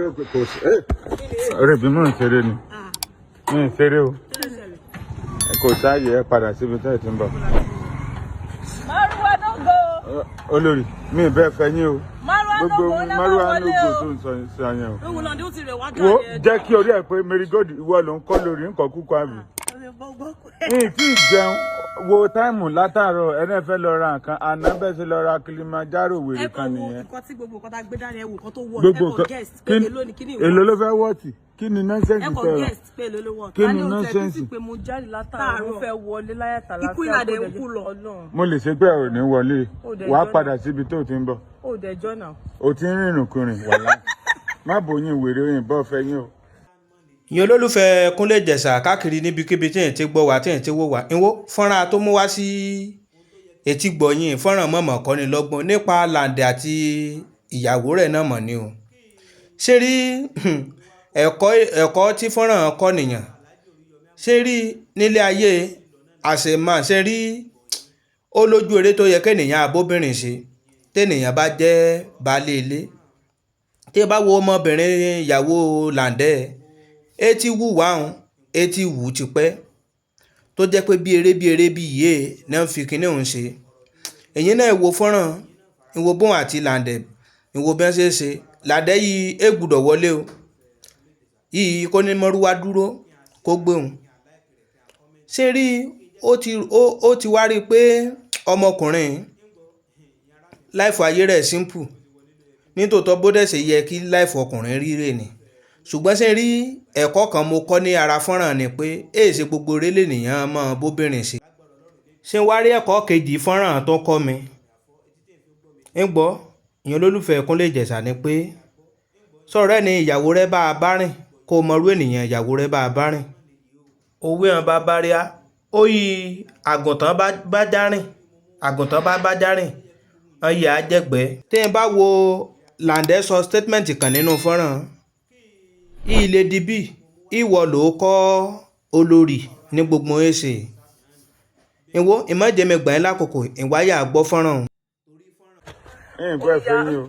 rò pé kò sí ọ̀rẹ́ bí mò ń ṣeré ni mi ń ṣeré o kò sáàyè ẹ padà síbi tẹ́ ẹ ti ń bọ̀. Márúwá dógò. Olórí mi ì bẹ́ẹ̀ fẹ́ yín o gbogbo Márúwá lógo tó ń sọ yẹn o. Ewúlọ́dé ó ti rẹ̀ wá wo jẹ́ kí orí ẹ̀ pé Marigold ìwọ ló ń kọ́ lórí nǹkan kúkú àbí. ní tí ì jẹun wo táìmù látàárọ̀ ẹni fẹ́ lọ ra nǹkan àná bẹ́ẹ̀ sì lọ ra Kilimanjaro wèrè kan nìyẹn. ẹ̀kọ́ tí gbogbo nǹkan tá a gbé dání ẹ̀wò kan tó wọ̀ gbogbo ẹ̀kọ́ guest pé èlò ní kíní ìwọ. èlò ló fẹ́ wọ́ọ̀tì kí ni nọ́ńsẹ̀nsì ẹ̀kọ́ tẹ̀rọ guest pé èlò ló wọ̀. kí ni nọ́ńsẹ̀nsì. pé mo jáde látàárọ̀ mo fẹ́ wọlé láyàtà láti ikú ìlàdé ń kú lọ. mo lè ṣe pé ò ní wọlé wàá padà síbi tó ti ń bọ̀. ó dẹjọ́ náà. o ti ń rìnrìn kùnrin wàlá má bòyìn wèrè òyìnbó fẹ́ yín o. ìyẹn olólùfẹ́ Kúnlé Ìjẹ̀ṣà káàkiri níbikíbi tí èyàn ti gbọ́ wá tí èyàn ti wò wá ìwọ fọ́nrán tó mú wá sí etí gbọ̀yìn fọ́nrán mọ̀mọ́ kọ́ni lọ́gbọ́n nípa Lande àti ìyàwó rẹ̀ náà mọ̀ ni o. ṣé rí ẹ̀kọ́ tí fọ́nrán kọ́ nìyàn ṣé rí nílé ayé àṣemà ṣé rí ó lójú eré tó yẹ kéèyàn abóbìnrin ṣe téèyàn bá jẹ́ baálé ilé tí ẹ bá wo ọmọbìnrin ìyàwó Lande etí wù wáhùn etí wù tipẹ́ tó jẹ́ pé bí eré bí iye náà fi kíní òun ṣe èyí náà wo fọ́nrán ìwo bóun àti Lande ìwo bí wọ́n ṣe ṣe Lande yìí é gbúdọ̀ wọlé o yìí kó ní Márúwá dúró kó gbé òun ṣé rí ó ti wá rí i pé ọmọkùnrin láìfọ ayé rẹ̀ simple nítòótọ́ bó dẹ̀ ṣe yẹ kí láìfọ ọkùnrin rí rè ni ṣùgbọ́n ṣe rí ẹ̀kọ́ kan mo kọ́ ní ara fọ́nrán ni pé èèṣe gbogbo rélé nìyẹn mọ́ bóbìnrin ṣe. ṣé wá rí ẹ̀kọ́ kejì fọ́nrán tó kọ́ mi ń gbọ́ ìyẹn olólùfẹ́ Kúnlé Ìjẹ̀ṣà ni pé sọ̀rọ̀ ẹni ìyàwó rẹ bá a bá rìn kó o mọrú ènìyàn ìyàwó rẹ bá a bá rìn. òwe hàn bá bá rí a ó yí àgùntàn bá já rìn àgùntàn bá já rìn ọyẹ àjẹgbẹ́. téèyàn bá wo Lande sọ statement kan nínú fọ́nrán ilé dibí ìwọ ló kọ́ olórí ní gbogbo ẹsẹ̀ ìwọ ìmọ̀jẹ̀mẹ̀gbà ẹ̀ lákòókò ìwáyà gbọ́ fọ́nrán. ẹ̀yin bọ́ ẹ fẹ́ yín o.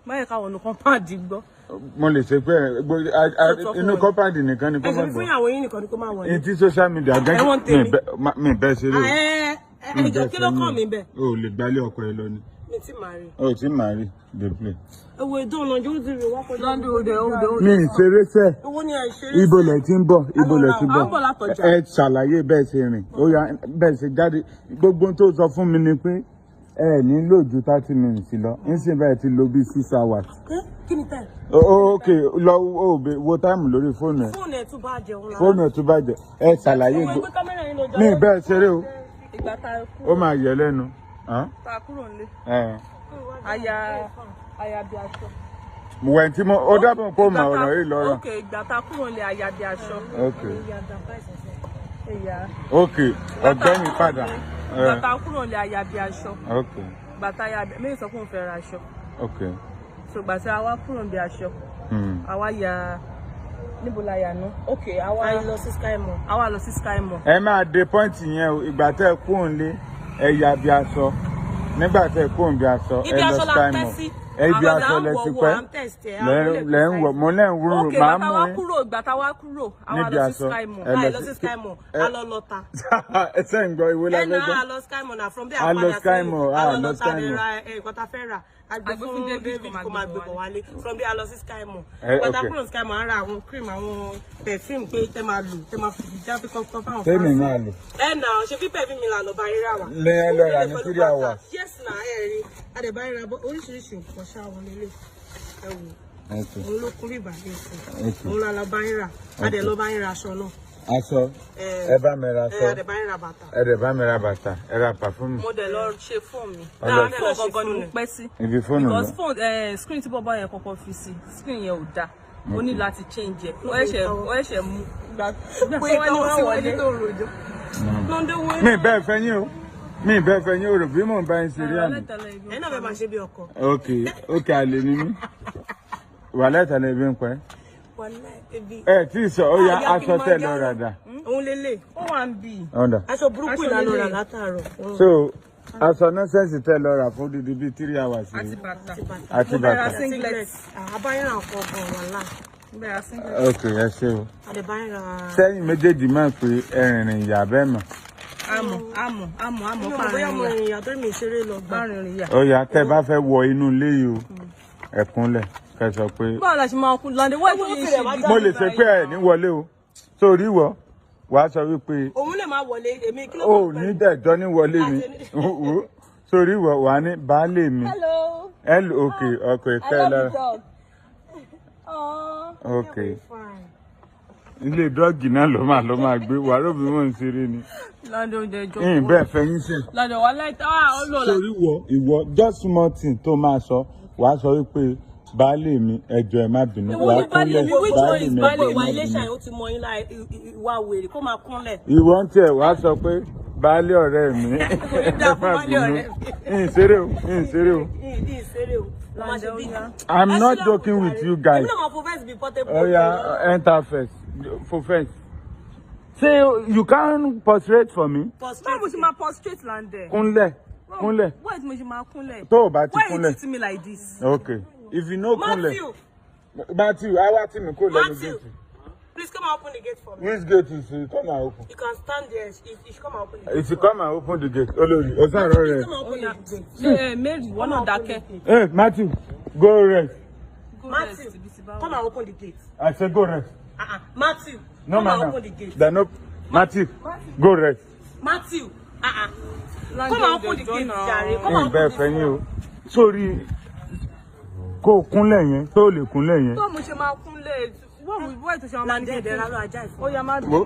máyẹ̀ káwọn ọ̀nà kọ́mpáàdì gbọ́. mo lè ṣe pé inú kọ́mpáàdì nìkan ni kó má ẹ̀sìn gbọ́. fún ìyàwó yín nìkan ni kó máa wọlé. ní ti social media gẹ́gẹ́ mi bẹ́ẹ̀ ṣeré o. ẹjọ́ kí ló kàn mí bẹ́ẹ̀. o ò lè gbálé ọkọ ẹ lọ ni. mi ti máa rí. o ti máa rí dey play. ewu ìdán ọ̀nà ojú ti rí wá kọjá. Lande òde. mi ì ṣeré sẹ́ owó ni àìṣeré. ibo lẹ̀ ti ń bọ̀ ibo lẹ̀ ti ń bọ̀ àwọn bọ̀ látọjà. ẹ ṣàlàyé bẹ́ẹ̀ ṣe rìn ó yá bẹ́ẹ̀ ṣe jáde gbogbo tó sọ fún mi ni pé ẹ nílò ju 30 minutes lọ nísìnyí bẹ́ẹ̀ ti lo bí 6 hours. kí ni tẹ́. ok lọ wo táìmù lórí fóònù ẹ fóònù ẹ̀ tún bá jẹun la. fóònù ẹ tún bàjẹ́ ẹ ṣàlàyé mi ì bẹ́ẹ̀ ṣeré o ìgbà tá a kúrò ó máa yẹ lẹ́nu. tá a kúrò nílé aya bí aṣọ. wẹ̀ tí mo ó dábọ̀ pé ó mà ọ̀nà yìí lọ́rọ̀. ok ìgbà tá a kúrò nílé aya bí aṣọ. ok ìyá. ok ọ̀gbẹ́ni padà. ìgbà tá a kúrò nílé aya bí aṣọ. ok ìgbà tá a yà mí sọ pé òun fẹ́ ra aṣọ. ok so ìgbà tí a wá kúrò nílé aṣọ. àwa ya níbo la yà ná. ok àwa lọ sí Sky Mall. àwa lọ sí Sky Mall. ẹ máa de pọ́ǹtì yẹn o ìgbà tẹ́ ẹ kú òǹlé ẹ yà bí aṣọ nígbà tẹ́ ẹ kú òǹbí aṣọ ẹ lọ Sky Mall ẹ bí aṣọ lẹ ti pẹ́ lẹ ń wọ̀ mo lẹ́ ń wúrò máa mú yín. ìgbà tá a wá kúrò àwa lọ sí Sky Mall. lọ sí Sky Mall a lọ lọta. ẹ sẹ́ ń gbọ́ ìwé lágbẹ́jọ́. ẹ náà a lọ Sky Mall na from there a lọ Sky Mall a lọ lọ lọta Sky lè Mall. ra nǹkan tá a fẹ́ rà agbè fún David kó máa gbé bọ̀ wálé from there a lọ sí Sky Mall. pátá kúrò Sky Mall a ra àwọn cream àwọn perfume pé tẹ́ máa lò tẹ́ máa fi jáde kọ́kọ́ fáwọn fáwọn. tẹ́mi máa lò. ẹ nà ṣe bí perfume mi là lọ bá rí rà wá. lẹ́yìn lọ́ra ní 3 hours. yes na ẹ rí adẹ̀bá rí ra oríṣiríṣi nǹkan ṣá wọn lélẹ̀ ẹ wò òun ló kún bíbà ní ìsìn òun la bá ń rà adẹ̀ ló bá ń ra aṣọ náà. aṣọ ẹ bá mi ra aṣọ adẹ̀ bá ń ra bàtà. ẹ dẹ̀ bá mi ra bàtà ẹ ra pàfúmù. mo dẹ̀ lọ ṣe fóònù mi. Ọlọ- fóònù gangan ni mo pẹ́ sí. ibi fóònù lọ. because phone screen tí bọ́bọ́ yẹn kọ́kọ́ fi sí screen yẹn ò dáa mo ní láti change ẹ̀ ó ẹ̀ṣẹ̀ mú gbà pé káwọn wọlé tó rojọ́. mi bẹ́ẹ̀ fẹ́ yín o mi bẹ́ẹ̀ fẹ́ yín o rò bí mò ń bá yín ṣe rí àná. ẹ náà fẹ́ máa ṣe bí ọkọ. ok àlè ni mí wàhálà ìtàlẹ̀ ibi ń pẹ́. wàhálà ebi. ẹ tí ì sọ ó yá aṣọ tẹ̀ lọ ràdà. òun lélẹ̀ ó wà ń bì. ọ̀dà aṣọ burúkú ìlànà rà látàárọ̀. so Aṣọ nọ́sẹ̀sì tẹ́ lọ rà fún dídí bíi 3 hours yìí. Àti bàtà. Àbáyọ̀rà ọkọ̀ ọ̀gbọ̀n wà láà. Ok, ẹ ṣé o. Sẹ́yìn méjèèjì máa pé ẹ̀rìnrìn ìyá bẹ́ẹ̀ mọ̀. Àmọ̀ bóyá mo rìn ìyá tó mi ṣeré lọ gbà. Ó yá tẹ́ bá fẹ́ wọ inú ilé yìí o. Ẹ kúnlẹ̀ kẹ́ sọ pé. Báwo la ṣe máa kún Lande? Wọ́n ti ṣe bí. Mo lè ṣe pé ẹ̀ ní wọlé o. Sórí ìwọ wàá sọ wípé. Òun lè máa wọlé èmi kí ló ó ní dẹ̀jọ́ ní wọlé mi. Sórí ìwọ wà ní baálé mi. Hello. Ok, ọkọ̀ ìfẹ́ lára. Ok. Ilé dọ́ọ̀gì náà ló máa gbé wàárò bí wọ́n ń ṣeré ni. Lande oúnjẹ ìjọba. Bẹ́ẹ̀ fẹ́yìn sẹ̀. Lande wà láìta ọlọ́ọ̀la. Sórí ìwọ just small thing tó máa sọ wàá sọ wípé baálé mi ẹjọ́ ẹ má bínú. Wàá kúnlẹ̀ baálé mi ẹjọ́ ẹ má bínú. Ó ti mọ yín láì ìwà wèrè kó máa kúnlẹ̀. Ìwọ ń tiẹ̀ wàá sọ pé baálé ọ̀rẹ́ mi ẹ má bínú. Ìṣeré o. I'm not joking with you guys. Oh yeah, enter first. For first. Say you can't prostrate for me. Why would you ma prostrate Lande? Kúnlẹ̀. Why is you ma kúnlẹ̀? Tó o bá ti kúnlẹ̀. Why you treating me like this? Okay. If you know kúnlẹ̀. Matthew, I want him to call the gate. Please come and open the gate for me. Which gate is it? Come and open. You can stand there. You should come and open the gate. If you come and open the gate, Olori, Osan rest. Come and open the gate. Mary, one of that. Hey, Matthew, go rest. Matthew, come and open the gate. I said go rest. Matthew, no, come and open the gate. No, Matthew, go rest. Matthew, come and open the gate, Jare. Come and open the gate. Sorry, kó kúnlẹ̀ yẹn, tó lè kúnlẹ̀ yẹn. Tó mo ṣe máa kúnlẹ̀. Why to ṣe máa Lande dera lo ajá ìfún. Ó yá má bínú.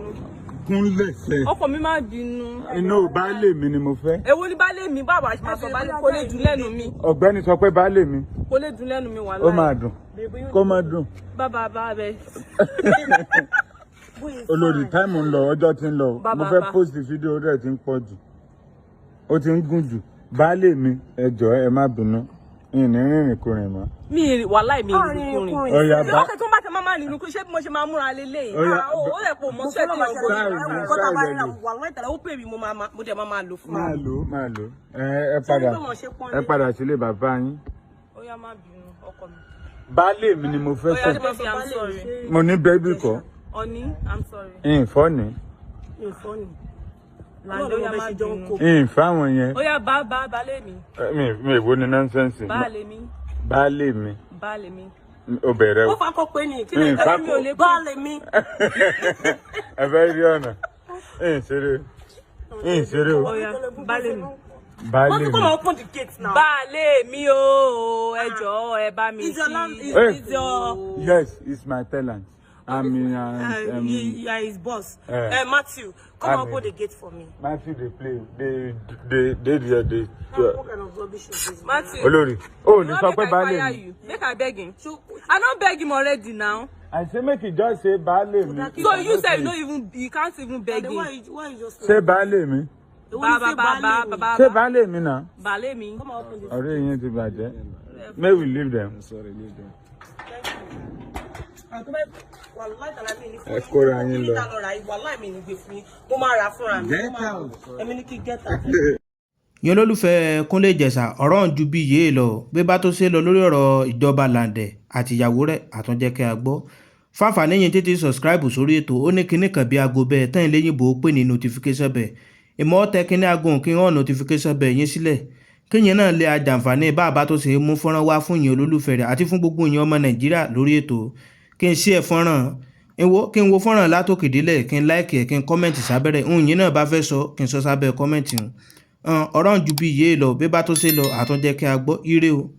Kúnlẹ̀ ṣe. Ọkọ mi má bínú. Inú baálé mi ni mo fẹ́. Èwo ni baálé mi bàbá ṣe máa sọ baálé kò lè dùn lẹ́nu mi. Ọ̀gbẹ́ni sọ pé baálé mi. Kò lè dùn lẹ́nu mi wà láì. Ó máa dùn. Kó máa dùn. Bàbá rẹ̀. Olórí táìmù ń lọ, ọjọ́ ti ń lọ. Mo fẹ́ post fídíò rẹ̀ ti ń pọ̀ jù. Ó ti ń gùn jù. Baálé mi, ẹ jọ̀ọ́ ẹ má bínú. Ìrìn kùnrin mọ́. Mi wà láì mi ìrìn kùnrin. Ọ̀yà bá. Ọkẹ́ tó ń bá tẹ máa nínú kí ṣé bí mo ṣe máa múra lélẹ̀ yìí. Ó lè pò mọ́ sẹ́ẹ̀tì ọgbọ́n. Kọ́tà bá rẹ̀ wà wọ́n ìtàlẹ́ ó pè mí mo dẹ̀ máa lò fún mi. Máa lò. Ẹ padà sílé bàbá yín. Ó yá má bínú ọkọ mi. Baálé mi ni mo fẹ́ fẹ́. I'm sorry. Mo ní bẹ́bí kọ́. Honey, I'm sorry. Ìfọ́ni. Lande ó yá má bínú. Ìfáwọn yẹn. Ó yá baálé mi. Mi èwo ni nọ́ńsẹ́ǹsì. Baálé mi. Baálé mi. Baálé mi. Ó bẹ̀rẹ̀ o. Ó fakọ pé ní kí lè tẹ́lẹ̀ mi ò lè baálé mi. Ẹ fẹ́ rí ọ̀nà. Ìṣeré o. Ó yá baálé mi. Baálé mi. Wọ́n ti come and open the gate now. Baálé mi o, ẹ jọ̀ọ́ ẹ bá mi kí. Yes, it's my talent. You are his boss. Matthew, come and open the gate for me. Matthew, they play. They. What kind of rubbish is this? Matthew. Olórí. Oh, ní sọ pé baálé mi. Make I beg him. I don't beg him already now. I say make you just say baálé mi. So you say you can't even beg him. Why you just say baálé mi? Say baálé mi now. Baálé mi. Come and open the gate. Ọ̀rẹ́ yẹn ti bàjẹ́. May we leave them. I'm sorry, leave them. Ẹ kóra yín lọ. Yín olólùfẹ́ Kúnlé Ìjẹ̀ṣà ọ̀rọ̀ ń ju bí yéé lọ bí bá tó ṣe lọ lórí ọ̀rọ̀ ìjọba Lande àti ìyàwó rẹ̀ àtúnjẹ́ kí a gbọ́. Fáfàní yín tètè subscribe sórí ètò ó ní kinní kan bí aago bẹ́ẹ̀ tán iléyìnbó pè ní notification bell. Ìmọ̀ tẹ kinní aago kí wọ́n notification bell yín sílẹ̀. Kíyìn náà lè àjàǹfààní bá tó ṣe mú fọ́nrán wá fún yín olólùfẹ́ rẹ̀ àti fún gbogbo yín ọmọ Nàìjíríà lórí ètò. Kí n share fọ́nrán kí n wo fọ́nrán látòkè délẹ̀ kí n like ẹ̀ kí n comment sábẹ́rẹ̀ yín náà bá fẹ́ sọ kí n sọ sábẹ́ comment ọ̀rọ̀ ń ju bí yéé lọ bí bá tó ṣe lọ àtúnjẹ́ kí a gbọ́ ire o.